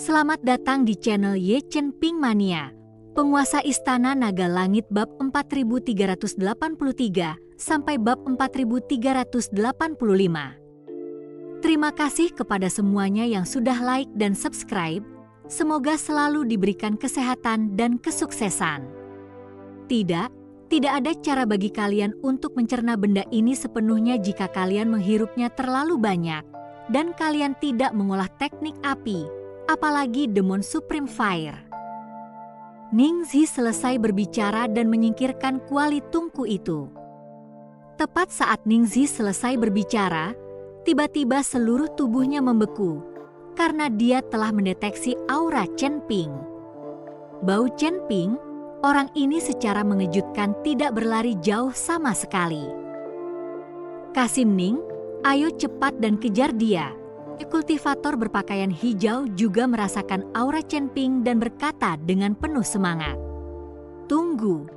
Selamat datang di channel Ye Chen Ping Mania. Penguasa Istana Naga Langit bab 4383 sampai bab 4385. Terima kasih kepada semuanya yang sudah like dan subscribe. Semoga selalu diberikan kesehatan dan kesuksesan. Tidak ada cara bagi kalian untuk mencerna benda ini sepenuhnya jika kalian menghirupnya terlalu banyak dan kalian tidak mengolah teknik api, apalagi Demon Supreme Fire. Ningxi selesai berbicara dan menyingkirkan kuali tungku itu. Tepat saat Ningxi selesai berbicara, tiba-tiba seluruh tubuhnya membeku karena dia telah mendeteksi aura Chen Ping. Bau Chen Ping, orang ini secara mengejutkan tidak berlari jauh sama sekali. Kasim Ning, ayo cepat dan kejar dia. Kultivator berpakaian hijau juga merasakan aura Chen Ping dan berkata dengan penuh semangat. Tunggu.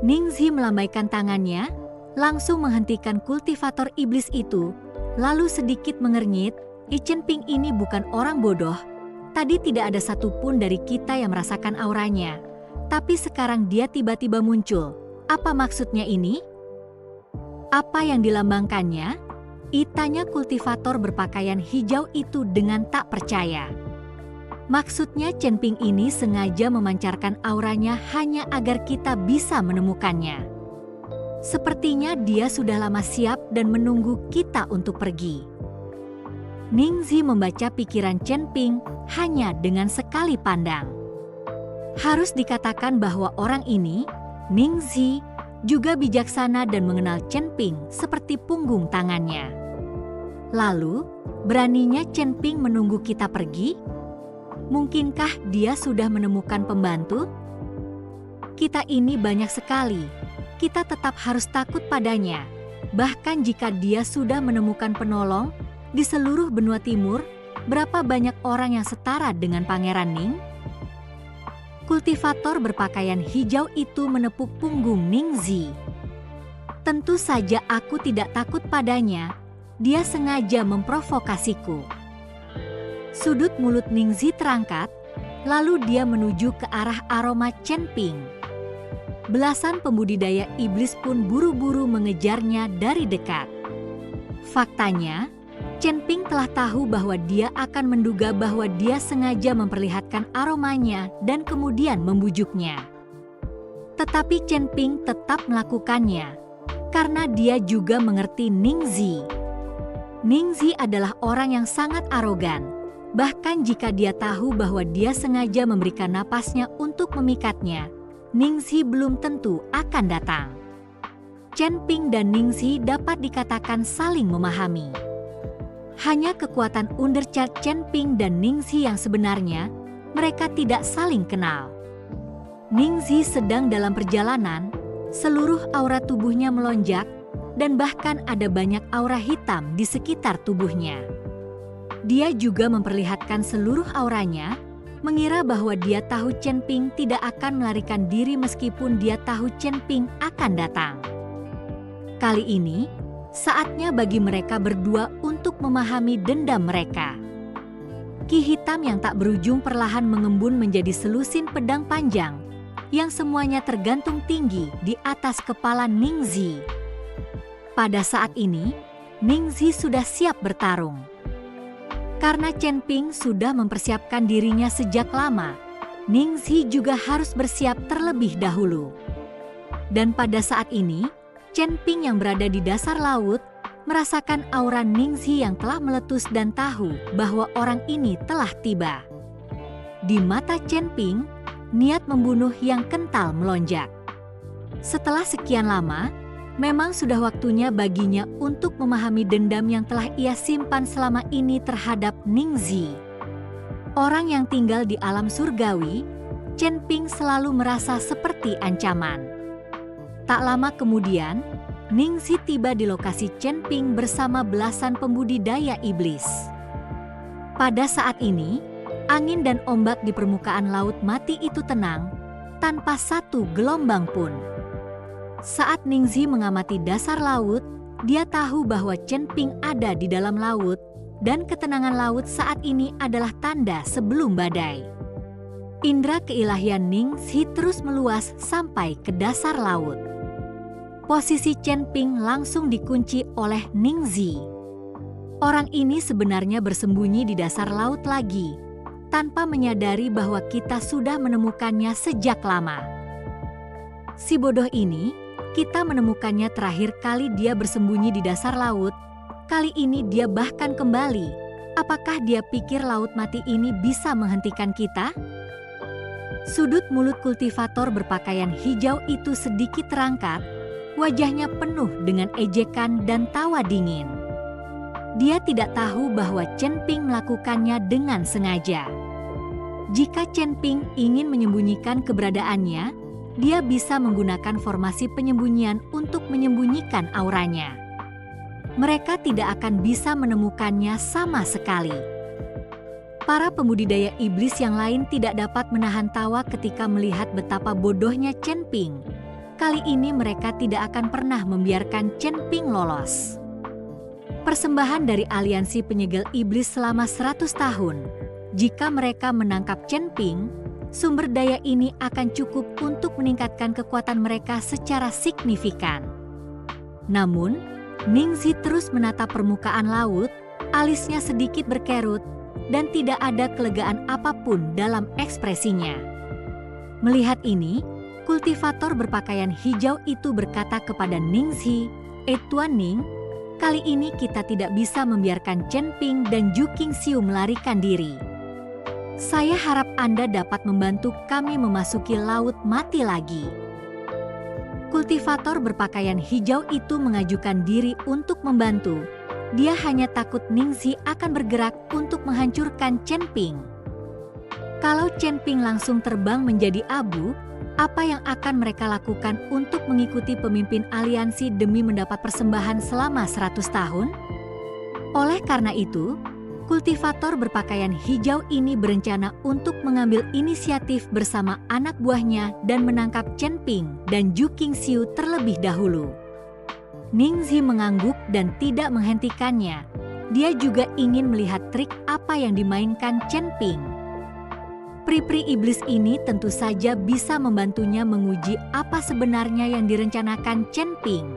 Ningxi melambaikan tangannya, langsung menghentikan kultivator iblis itu, lalu sedikit mengernyit, Chen Ping ini bukan orang bodoh. Tadi tidak ada satupun dari kita yang merasakan auranya. Tapi sekarang dia tiba-tiba muncul. Apa maksudnya ini? Apa yang dilambangkannya? Tanya kultivator berpakaian hijau itu dengan tak percaya. Maksudnya Chen Ping ini sengaja memancarkan auranya hanya agar kita bisa menemukannya. Sepertinya dia sudah lama siap dan menunggu kita untuk pergi. Ningxi membaca pikiran Chen Ping hanya dengan sekali pandang. Harus dikatakan bahwa orang ini, Ningxi, juga bijaksana dan mengenal Chen Ping seperti punggung tangannya. Lalu, beraninya Chen Ping menunggu kita pergi? Mungkinkah dia sudah menemukan pembantu? Kita ini banyak sekali, kita tetap harus takut padanya. Bahkan jika dia sudah menemukan penolong, di seluruh benua timur, berapa banyak orang yang setara dengan Pangeran Ning? Kultivator berpakaian hijau itu menepuk punggung Ningxi. Tentu saja aku tidak takut padanya, dia sengaja memprovokasiku. Sudut mulut Ningxi terangkat, lalu dia menuju ke arah aroma Chen Ping. Belasan pembudidaya iblis pun buru-buru mengejarnya dari dekat. Faktanya, Chen Ping telah tahu bahwa dia akan menduga bahwa dia sengaja memperlihatkan aromanya dan kemudian membujuknya. Tetapi Chen Ping tetap melakukannya, karena dia juga mengerti Ningxi. Ningxi adalah orang yang sangat arogan, bahkan jika dia tahu bahwa dia sengaja memberikan napasnya untuk memikatnya, Ningxi belum tentu akan datang. Chen Ping dan Ningxi dapat dikatakan saling memahami. Hanya kekuatan Underchild Chen Ping dan Ningxi yang sebenarnya, mereka tidak saling kenal. Ningxi sedang dalam perjalanan, seluruh aura tubuhnya melonjak, dan bahkan ada banyak aura hitam di sekitar tubuhnya. Dia juga memperlihatkan seluruh auranya, mengira bahwa dia tahu Chen Ping tidak akan melarikan diri meskipun dia tahu Chen Ping akan datang. Kali ini, saatnya bagi mereka berdua untuk memahami dendam mereka. Ki hitam yang tak berujung perlahan mengembun menjadi selusin pedang panjang, yang semuanya tergantung tinggi di atas kepala Ningxi. Pada saat ini, Ningxi sudah siap bertarung. Karena Chen Ping sudah mempersiapkan dirinya sejak lama, Ningxi juga harus bersiap terlebih dahulu. Dan pada saat ini, Chen Ping yang berada di dasar laut merasakan aura Ningxi yang telah meletus dan tahu bahwa orang ini telah tiba. Di mata Chen Ping, niat membunuh yang kental melonjak. Setelah sekian lama, memang sudah waktunya baginya untuk memahami dendam yang telah ia simpan selama ini terhadap Ningxi. Orang yang tinggal di alam surgawi, Chen Ping selalu merasa seperti ancaman. Tak lama kemudian, Ningxi tiba di lokasi Chen Ping bersama belasan pembudidaya iblis. Pada saat ini, angin dan ombak di permukaan laut mati itu tenang, tanpa satu gelombang pun. Saat Ningxi mengamati dasar laut, dia tahu bahwa Chen Ping ada di dalam laut, dan ketenangan laut saat ini adalah tanda sebelum badai. Indra keilahian Ningxi terus meluas sampai ke dasar laut. Posisi Chen Ping langsung dikunci oleh Ningxi. Orang ini sebenarnya bersembunyi di dasar laut lagi, tanpa menyadari bahwa kita sudah menemukannya sejak lama. Si bodoh ini, kita menemukannya terakhir kali dia bersembunyi di dasar laut. Kali ini dia bahkan kembali. Apakah dia pikir laut mati ini bisa menghentikan kita? Sudut mulut kultivator berpakaian hijau itu sedikit terangkat, wajahnya penuh dengan ejekan dan tawa dingin. Dia tidak tahu bahwa Chen Ping melakukannya dengan sengaja. Jika Chen Ping ingin menyembunyikan keberadaannya, dia bisa menggunakan formasi penyembunyian untuk menyembunyikan auranya. Mereka tidak akan bisa menemukannya sama sekali. Para pembudidaya iblis yang lain tidak dapat menahan tawa ketika melihat betapa bodohnya Chen Ping. Kali ini mereka tidak akan pernah membiarkan Chen Ping lolos. Persembahan dari aliansi penyegel iblis selama 100 tahun. Jika mereka menangkap Chen Ping, sumber daya ini akan cukup untuk meningkatkan kekuatan mereka secara signifikan. Namun, Ningxi terus menatap permukaan laut, alisnya sedikit berkerut, dan tidak ada kelegaan apapun dalam ekspresinya. Melihat ini, kultivator berpakaian hijau itu berkata kepada Ningxi, Tuan Ning, kali ini kita tidak bisa membiarkan Chen Ping dan Ju Qingxiu melarikan diri. Saya harap Anda dapat membantu kami memasuki laut mati lagi. Kultivator berpakaian hijau itu mengajukan diri untuk membantu. Dia hanya takut Ningxi akan bergerak untuk menghancurkan Chen Ping. Kalau Chen Ping langsung terbang menjadi abu, apa yang akan mereka lakukan untuk mengikuti pemimpin aliansi demi mendapat persembahan selama 100 tahun? Oleh karena itu, kultivator berpakaian hijau ini berencana untuk mengambil inisiatif bersama anak buahnya dan menangkap Chen Ping dan Ju Qingxiu terlebih dahulu. Ningxi mengangguk dan tidak menghentikannya. Dia juga ingin melihat trik apa yang dimainkan Chen Ping. Pri-pri iblis ini tentu saja bisa membantunya menguji apa sebenarnya yang direncanakan Chen Ping.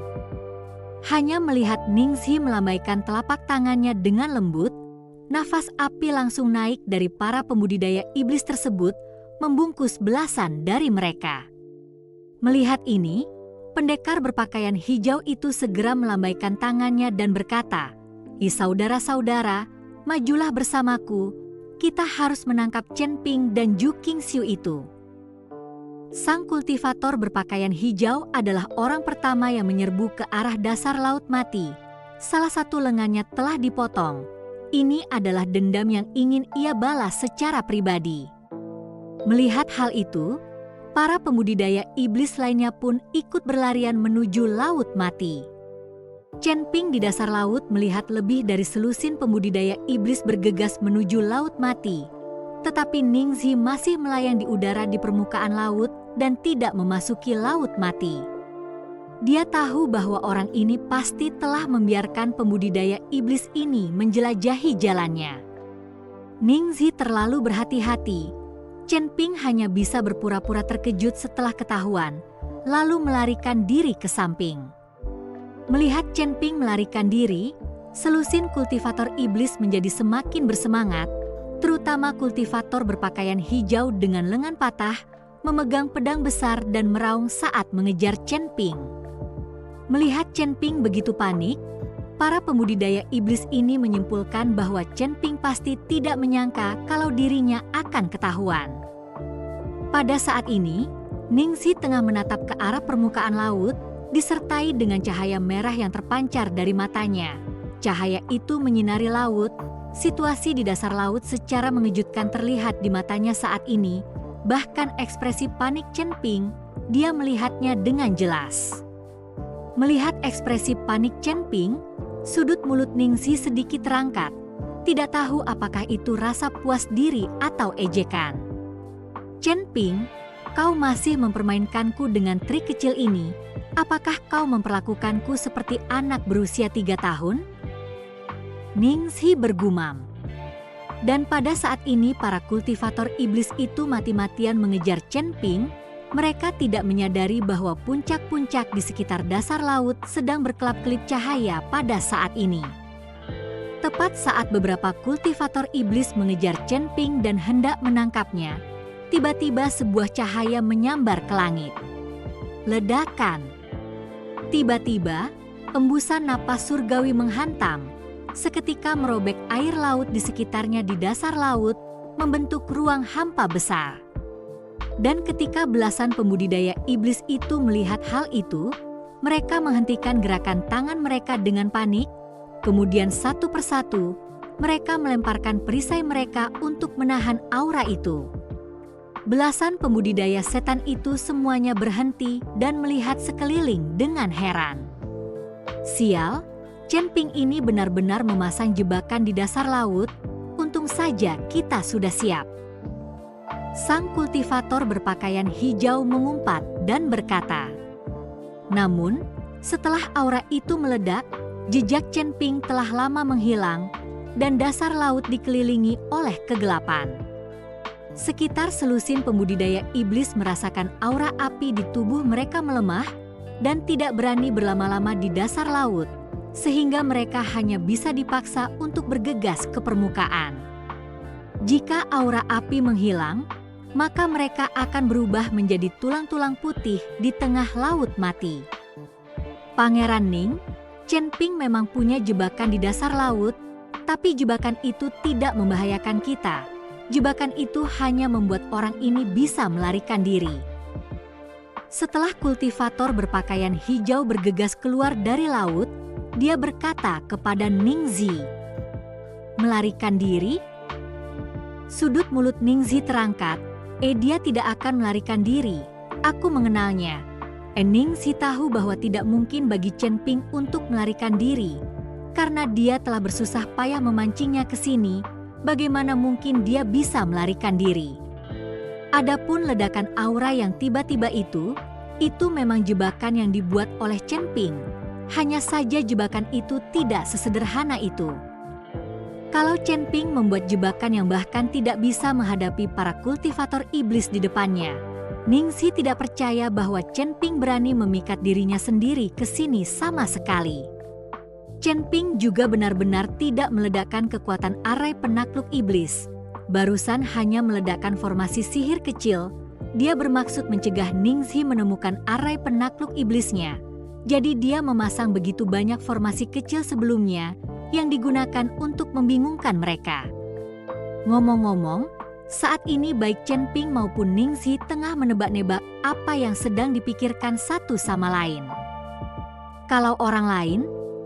Hanya melihat Ningxi melambaikan telapak tangannya dengan lembut, nafas api langsung naik dari para pembudidaya iblis tersebut, membungkus belasan dari mereka. Melihat ini, pendekar berpakaian hijau itu segera melambaikan tangannya dan berkata, saudara-saudara, majulah bersamaku, kita harus menangkap Chen Ping dan Ju Qingxiu itu. Sang kultivator berpakaian hijau adalah orang pertama yang menyerbu ke arah dasar laut mati. Salah satu lengannya telah dipotong. Ini adalah dendam yang ingin ia balas secara pribadi. Melihat hal itu, para pembudidaya iblis lainnya pun ikut berlarian menuju laut mati. Chen Ping di dasar laut melihat lebih dari selusin pembudidaya iblis bergegas menuju laut mati. Tetapi Ningxi masih melayang di udara di permukaan laut dan tidak memasuki laut mati. Dia tahu bahwa orang ini pasti telah membiarkan pembudidaya iblis ini menjelajahi jalannya. Ningxi terlalu berhati-hati. Chen Ping hanya bisa berpura-pura terkejut setelah ketahuan, lalu melarikan diri ke samping. Melihat Chen Ping melarikan diri, selusin kultivator iblis menjadi semakin bersemangat, terutama kultivator berpakaian hijau dengan lengan patah, memegang pedang besar dan meraung saat mengejar Chen Ping. Melihat Chen Ping begitu panik, para pembudidaya iblis ini menyimpulkan bahwa Chen Ping pasti tidak menyangka kalau dirinya akan ketahuan. Pada saat ini, Ningxi tengah menatap ke arah permukaan laut, disertai dengan cahaya merah yang terpancar dari matanya. Cahaya itu menyinari laut. Situasi di dasar laut secara mengejutkan terlihat di matanya saat ini. Bahkan ekspresi panik Chen Ping, dia melihatnya dengan jelas. Melihat ekspresi panik Chen Ping, sudut mulut Ningxi sedikit terangkat. Tidak tahu apakah itu rasa puas diri atau ejekan. Chen Ping, kau masih mempermainkanku dengan trik kecil ini. Apakah kau memperlakukanku seperti anak berusia 3 tahun? Ningxi bergumam. Dan pada saat ini para kultivator iblis itu mati-matian mengejar Chen Ping. Mereka tidak menyadari bahwa puncak-puncak di sekitar dasar laut sedang berkelap-kelip cahaya pada saat ini. Tepat saat beberapa kultivator iblis mengejar Chen Ping dan hendak menangkapnya, tiba-tiba sebuah cahaya menyambar ke langit. Ledakan. Tiba-tiba, embusan napas surgawi menghantam, seketika merobek air laut di sekitarnya di dasar laut, membentuk ruang hampa besar. Dan ketika belasan pembudidaya iblis itu melihat hal itu, mereka menghentikan gerakan tangan mereka dengan panik. Kemudian satu persatu, mereka melemparkan perisai mereka untuk menahan aura itu. Belasan pembudidaya setan itu semuanya berhenti dan melihat sekeliling dengan heran. Sial, Chen Ping ini benar-benar memasang jebakan di dasar laut. Untung saja kita sudah siap. Sang kultivator berpakaian hijau mengumpat dan berkata. Namun, setelah aura itu meledak, jejak Chen Ping telah lama menghilang dan dasar laut dikelilingi oleh kegelapan. Sekitar selusin pembudidaya iblis merasakan aura api di tubuh mereka melemah dan tidak berani berlama-lama di dasar laut, sehingga mereka hanya bisa dipaksa untuk bergegas ke permukaan. Jika aura api menghilang, maka mereka akan berubah menjadi tulang-tulang putih di tengah laut mati. Pangeran Ning, Chen Ping memang punya jebakan di dasar laut, tapi jebakan itu tidak membahayakan kita. Jebakan itu hanya membuat orang ini bisa melarikan diri. Setelah kultivator berpakaian hijau bergegas keluar dari laut, dia berkata kepada Ningxi, "Melarikan diri?" Sudut mulut Ningxi terangkat. Dia tidak akan melarikan diri. Aku mengenalnya. Ningxi tahu bahwa tidak mungkin bagi Chen Ping untuk melarikan diri. Karena dia telah bersusah payah memancingnya ke sini, bagaimana mungkin dia bisa melarikan diri? Adapun ledakan aura yang tiba-tiba itu memang jebakan yang dibuat oleh Chen Ping. Hanya saja jebakan itu tidak sesederhana itu. Kalau Chen Ping membuat jebakan yang bahkan tidak bisa menghadapi para kultivator iblis di depannya, Ningxi tidak percaya bahwa Chen Ping berani memikat dirinya sendiri ke sini sama sekali. Chen Ping juga benar-benar tidak meledakkan kekuatan arai penakluk iblis. Barusan hanya meledakkan formasi sihir kecil. Dia bermaksud mencegah Ningxi menemukan arai penakluk iblisnya. Jadi dia memasang begitu banyak formasi kecil sebelumnya yang digunakan untuk membingungkan mereka. Ngomong-ngomong, saat ini baik Chen Ping maupun Ningxi tengah menebak-nebak apa yang sedang dipikirkan satu sama lain. Kalau orang lain,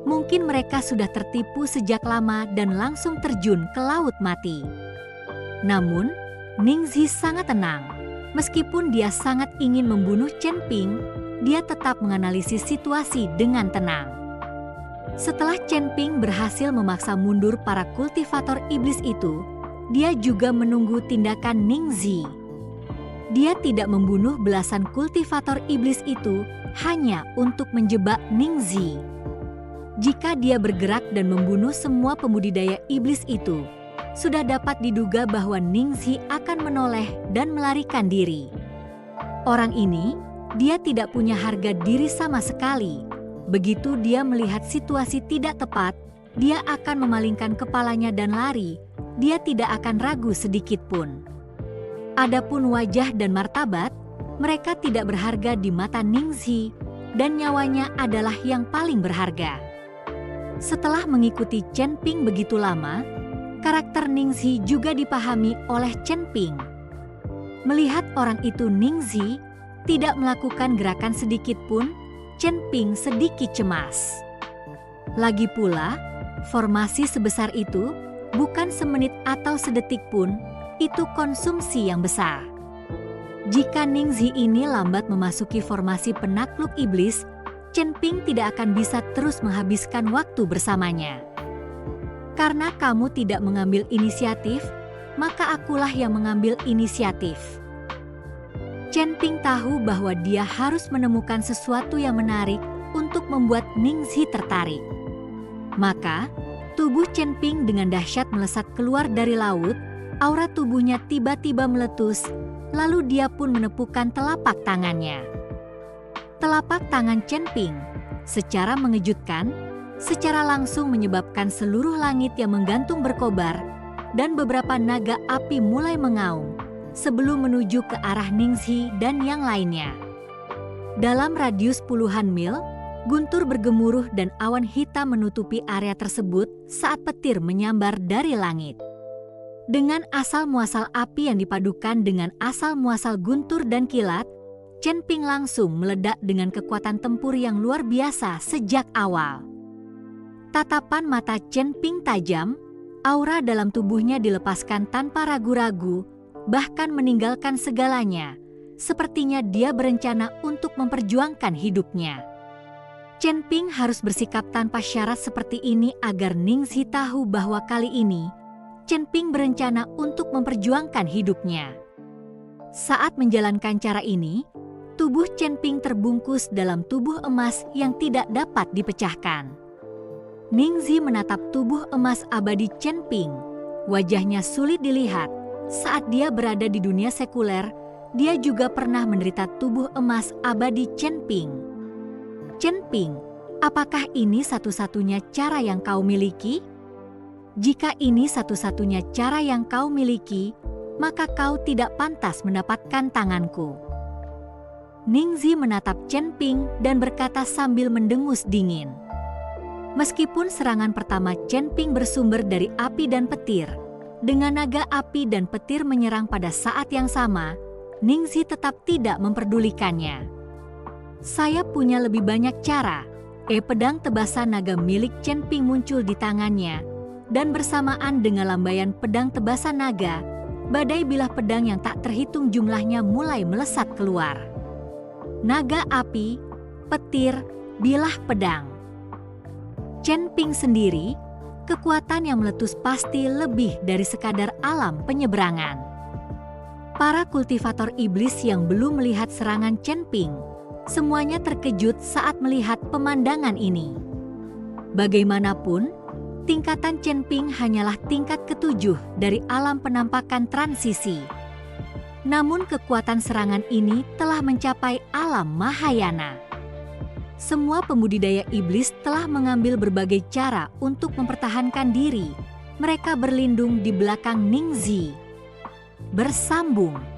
mungkin mereka sudah tertipu sejak lama dan langsung terjun ke laut mati. Namun, Ningxi sangat tenang. Meskipun dia sangat ingin membunuh Chen Ping, dia tetap menganalisis situasi dengan tenang. Setelah Chen Ping berhasil memaksa mundur para kultivator iblis itu, dia juga menunggu tindakan Ningxi. Dia tidak membunuh belasan kultivator iblis itu hanya untuk menjebak Ningxi. Jika dia bergerak dan membunuh semua pembudidaya iblis itu, sudah dapat diduga bahwa Ningxi akan menoleh dan melarikan diri. Orang ini, dia tidak punya harga diri sama sekali. Begitu dia melihat situasi tidak tepat, dia akan memalingkan kepalanya dan lari. Dia tidak akan ragu sedikit pun. Adapun wajah dan martabat, mereka tidak berharga di mata Ningxi, dan nyawanya adalah yang paling berharga. Setelah mengikuti Chen Ping begitu lama, karakter Ningxi juga dipahami oleh Chen Ping. Melihat orang itu Ningxi tidak melakukan gerakan sedikit pun, Chen Ping sedikit cemas. Lagi pula, formasi sebesar itu bukan semenit atau sedetik pun, itu konsumsi yang besar. Jika Ningxi ini lambat memasuki formasi penakluk iblis, Chen Ping tidak akan bisa terus menghabiskan waktu bersamanya. Karena kamu tidak mengambil inisiatif, maka akulah yang mengambil inisiatif. Chen Ping tahu bahwa dia harus menemukan sesuatu yang menarik untuk membuat Ningxi tertarik. Maka, Tubuh Chen Ping dengan dahsyat melesat keluar dari laut, aura tubuhnya tiba-tiba meletus, lalu dia pun menepukkan telapak tangannya. Telapak tangan Chen Ping, secara mengejutkan, secara langsung menyebabkan seluruh langit yang menggantung berkobar, dan beberapa naga api mulai mengaum, sebelum menuju ke arah Ningxi dan yang lainnya. Dalam radius puluhan mil, guntur bergemuruh dan awan hitam menutupi area tersebut saat petir menyambar dari langit. Dengan asal-muasal api yang dipadukan dengan asal-muasal guntur dan kilat, Chen Ping langsung meledak dengan kekuatan tempur yang luar biasa sejak awal. Tatapan mata Chen Ping tajam, aura dalam tubuhnya dilepaskan tanpa ragu-ragu, bahkan meninggalkan segalanya. Sepertinya dia berencana untuk memperjuangkan hidupnya. Chen Ping harus bersikap tanpa syarat seperti ini agar Ningxi tahu bahwa kali ini Chen Ping berencana untuk memperjuangkan hidupnya. Saat menjalankan cara ini, tubuh Chen Ping terbungkus dalam tubuh emas yang tidak dapat dipecahkan. Ningxi menatap tubuh emas abadi Chen Ping. Wajahnya sulit dilihat. Saat dia berada di dunia sekuler, dia juga pernah menderita tubuh emas abadi Chen Ping. Chen Ping, apakah ini satu-satunya cara yang kau miliki? Jika ini satu-satunya cara yang kau miliki, maka kau tidak pantas mendapatkan tanganku. Ningxi menatap Chen Ping dan berkata sambil mendengus dingin. Meskipun serangan pertama Chen Ping bersumber dari api dan petir, dengan naga api dan petir menyerang pada saat yang sama, Ningxi tetap tidak memperdulikannya. Saya punya lebih banyak cara. Pedang tebasan naga milik Chen Ping muncul di tangannya, dan bersamaan dengan lambaian pedang tebasan naga, badai bilah pedang yang tak terhitung jumlahnya mulai melesat keluar. Naga api, petir, bilah pedang. Chen Ping sendiri, kekuatan yang meletus pasti lebih dari sekadar alam penyeberangan. Para kultivator iblis yang belum melihat serangan Chen Ping, semuanya terkejut saat melihat pemandangan ini. Bagaimanapun, tingkatan Chen Ping hanyalah tingkat ketujuh dari alam penampakan transisi. Namun kekuatan serangan ini telah mencapai alam Mahayana. Semua pembudidaya iblis telah mengambil berbagai cara untuk mempertahankan diri. Mereka berlindung di belakang Ningxi. Bersambung.